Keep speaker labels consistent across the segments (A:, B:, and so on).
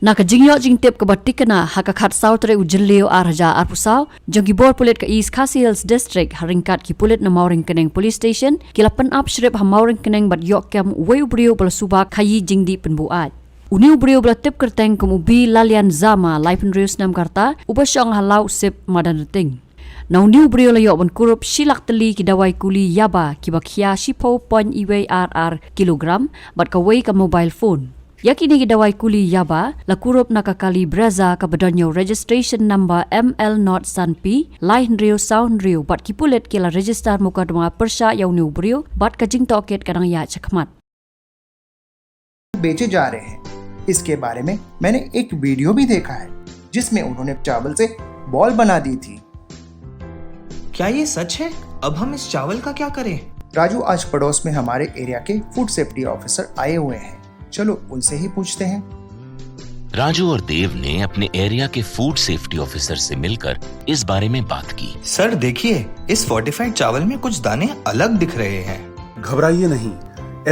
A: Nakajingyo jing tip ke batikana hakakat sautre ujelleo arja arpusau jong gibor pulit ke East Khasi Hills District haringkat ki pulit na Mauring Keneng Police Station kilapan up shrip ha Mauring Keneng bat yok kem weu brio bala subak khayi jingdi penbuat. Uniu brio bala tip kerteng kem ubi lalian zama laipen rius nam karta ubashong halau sip madan ting. Na uniu brio la yok ban kurup silak teli ki dawai kuli yaba ki bakhia shipo pon iwe RR kilogram bat ka wei ka mobile phone. Yakini gidawai kuli yaba la kurup nakakali breza ka badonyo registration number ML not sanpi lain rio sound rio bat kipulet kila register muka duma persha yauniu brio bat ka jing toket kadang ya chakmat
B: बेचे जा रहे हैं। इसके बारे में मैंने एक video भी देखा है जिसमें उन्होंने चावल से बॉल बना दी थी।
C: क्या ये सच है? अब हम इस चावल का क्या करें?
B: राजू, आज पड़ोस में हमारे एरिया के फूड सेफ्टी ऑफिसर आए हुए हैं, चलो उनसे ही पूछते हैं।
D: राजू और देव ने अपने एरिया के फूड सेफ्टी ऑफिसर से मिलकर इस बारे में बात की।
C: सर देखिए, इस फोर्टिफाइड चावल में कुछ दाने अलग दिख रहे हैं।
E: घबराइए नहीं,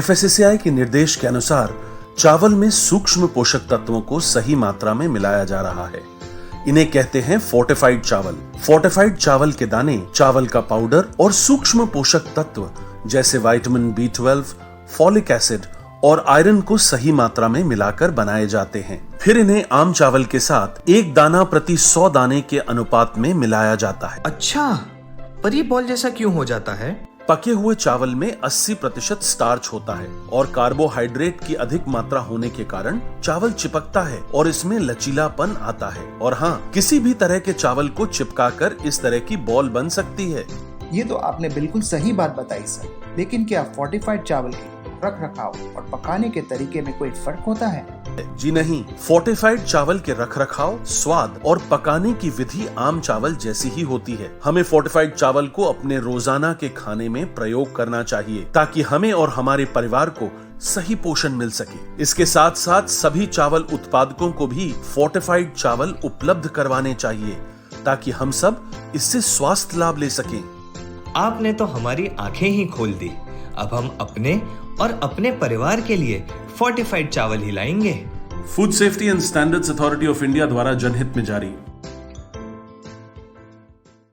E: FSSAI के निर्देश के अनुसार चावल में सूक्ष्म पोषक तत्वों को सही मात्रा में मिलाया जा रहा है। इन्हें कहते हैं फोर्टिफाइड चावल। फोर्टिफाइड चावल के दाने चावल का पाउडर और सूक्ष्म पोषक तत्व जैसे विटामिन B12, फॉलिक एसिड और आयरन को सही मात्रा में मिलाकर बनाए जाते हैं। फिर इन्हें आम चावल के साथ 1 दाना प्रति 100 दाने के अनुपात में मिलाया जाता है।
C: अच्छा, पर ये बॉल जैसा क्यों हो जाता है?
E: पके हुए चावल में 80% स्टार्च होता है और कार्बोहाइड्रेट की अधिक मात्रा होने के कारण चावल चिपकता है और इसमें लचीलापन आता है। और हाँ, किसी भी तरह के चावल को चिपकाकर इस तरह की बॉल बन सकती है।
B: ये तो आपने बिल्कुल सही बात बताई सर, लेकिन क्या फोर्टिफाइड चावल के रख रखाव और पकाने के तरीके में कोई फर्क होता है?
E: जी नहीं, फोर्टिफाइड चावल के रख रखाव, स्वाद और पकाने की विधि आम चावल जैसी ही होती है। हमें फोर्टिफाइड चावल को अपने रोजाना के खाने में प्रयोग करना चाहिए ताकि हमें और हमारे परिवार को सही पोषण मिल सके। इसके साथ साथ सभी चावल उत्पादकों को भी फोर्टिफाइड चावल उपलब्ध करवाने चाहिए ताकि हम सब इससे स्वास्थ्य लाभ ले सकें।
C: आपने तो हमारी आंखें ही खोल दी। अब हम अपने और अपने परिवार के लिए फोर्टिफाइड चावल ही लाएंगे।
E: Food safety and standards authority of India द्वारा जनहित में जारी।